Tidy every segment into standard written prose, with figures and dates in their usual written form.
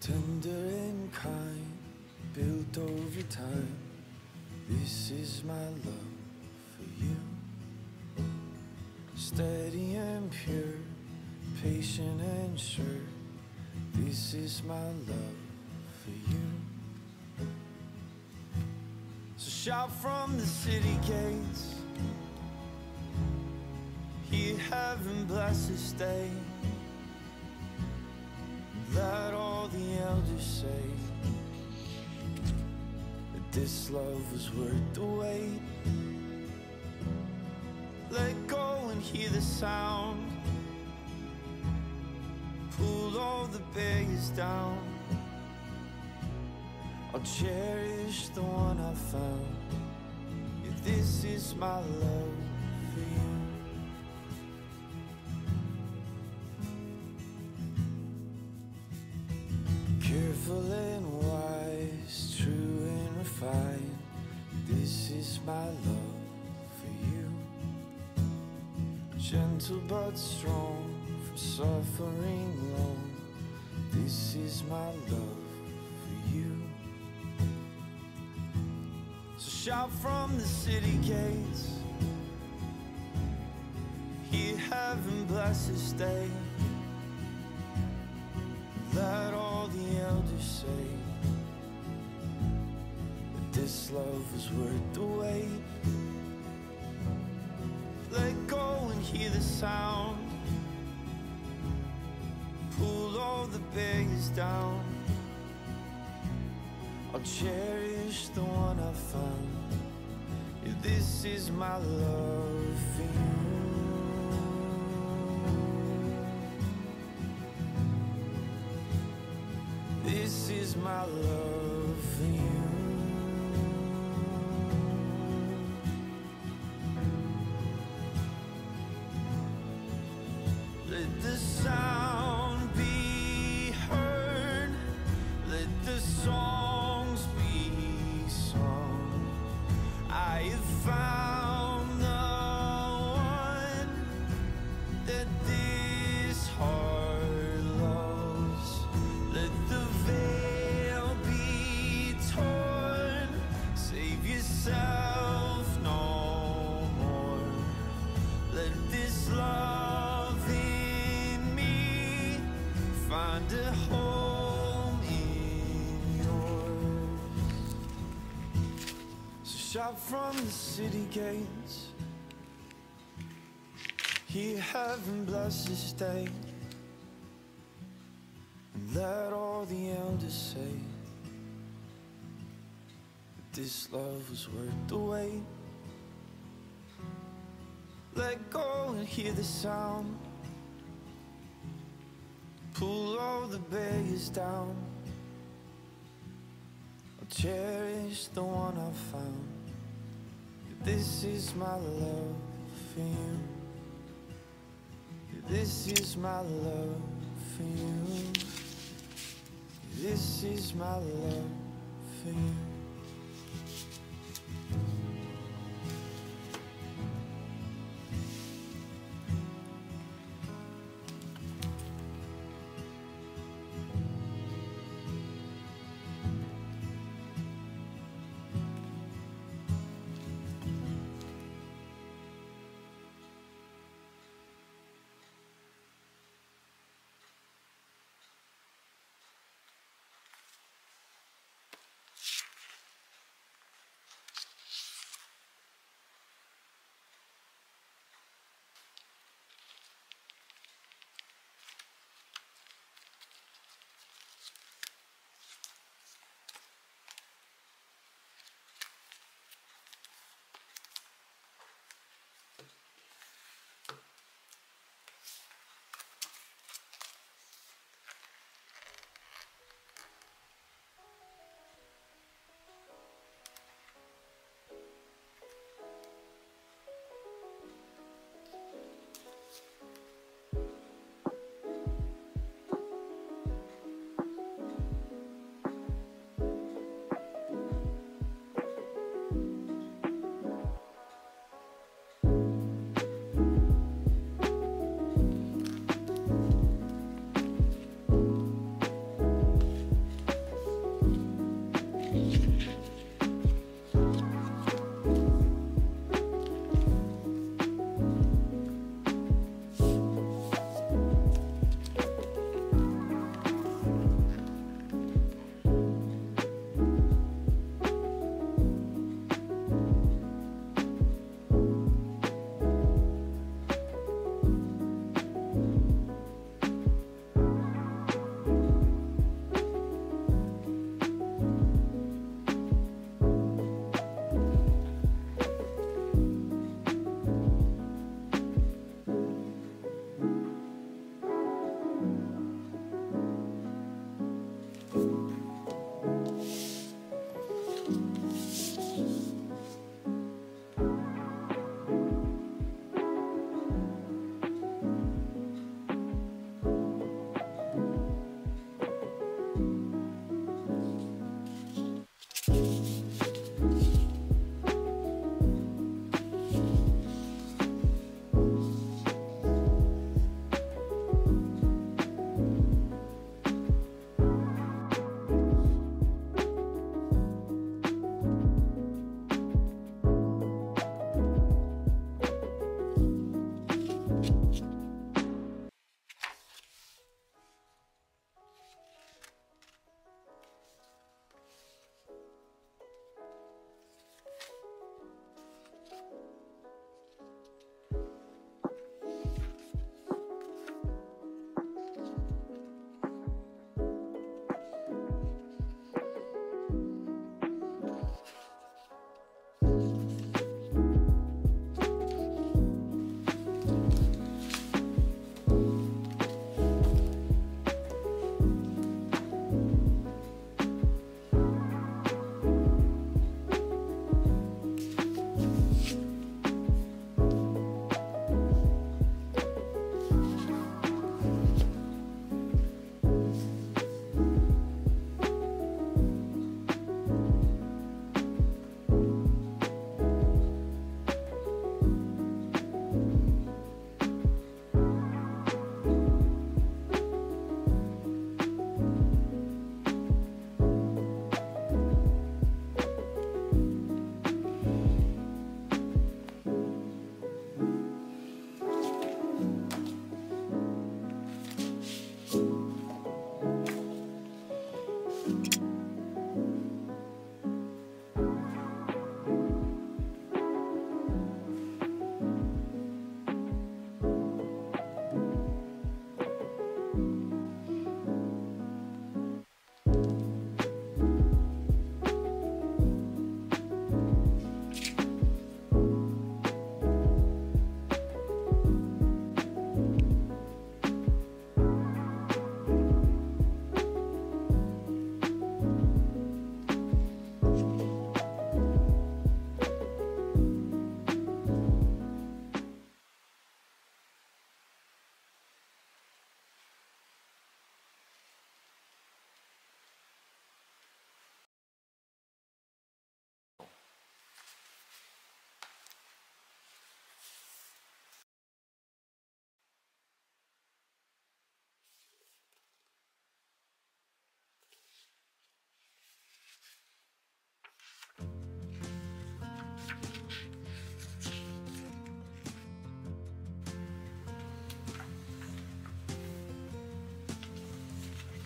Tender and kind, built over time. This is my love for you. Steady and pure, patient and sure. This is my love for you. So shout from the city gates, hear heaven bless this day. Let all the elders say that this love was worth the wait. Let go and hear the sound, pull all the barriers down. I'll cherish the one I found. Yeah, this is my love for you. Careful and wise, true and refined. This is my love for you. Gentle but strong, from suffering long. This is my love for you. So shout from the city gates, hear heaven bless this day. Let all the elders say that this love was worth the wait. Let go and hear the sound, pull all the barriers down. I'll cherish the one I found. Yeah, this is my love for you. This is my love for you. Let the sound be heard, let the songs be sung. I have found the one that this heart loves. Let the veil be torn, save yourself no more. Let this love in me find a home in yours. So shout from the city gates, hear heaven bless this day. Let all the elders say that this love was worth the wait. Let go and hear the sound, pull all the barriers down. I'll cherish the one I found. This is my love for you. This is my love for you. This is my love for you.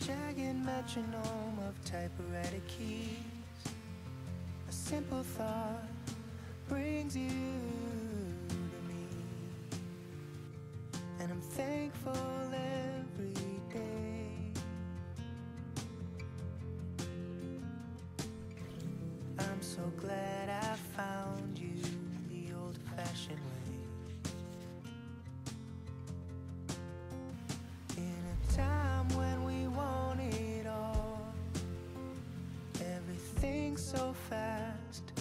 jagged metronome of typewriter keys. A simple thought brings you to me, and I'm thankful every day. I'm so glad I found you the old-fashioned way. In a time when we want it all, everything's so fast.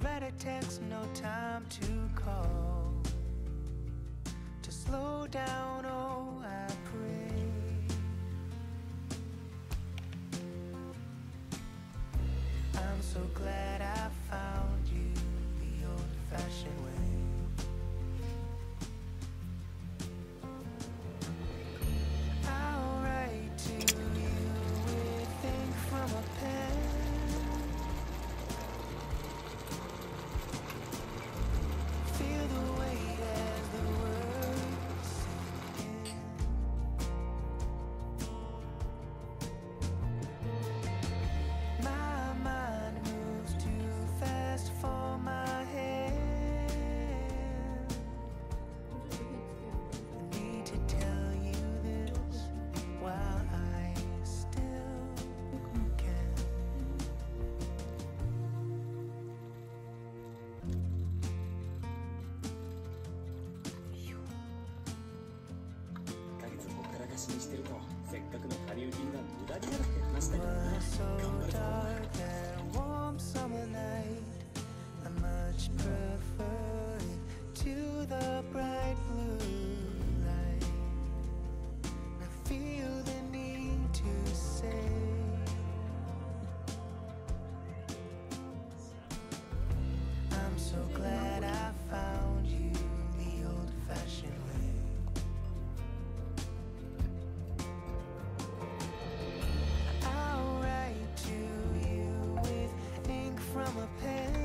Write a text, no time to call. To slow down, oh, I pray. I'm so glad I found you the old-fashioned way. I'll write to you with ink from a pen. しにしてるとせっかくの加入金が無駄になるって話だからな。頑張るぞ。To the bright blue light, and I feel the need to say, I'm so glad I found you the old-fashioned way. I'll write to you with ink from a pen.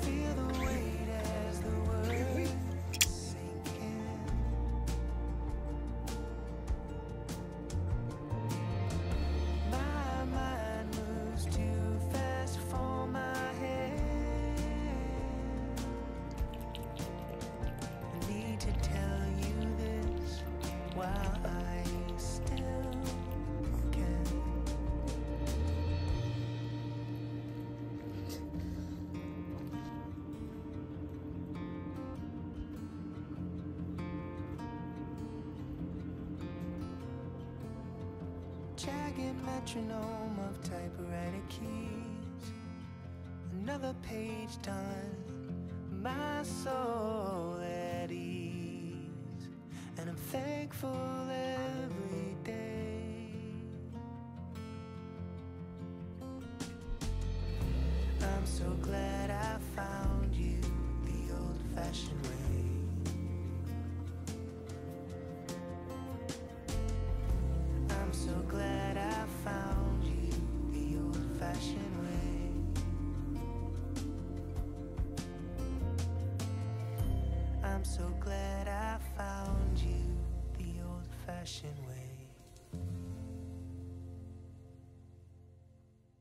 Feel the weight as the words sink in. My mind moves too fast for my head. I need to tell you this while I still can. Jagged metronome of typewriter keys. Another page done, my soul at ease. And I'm thankful every day. I'm so glad I found you the old-fashioned way. I'm so glad I found you the old-fashioned way. I'm so glad I found you the old-fashioned way.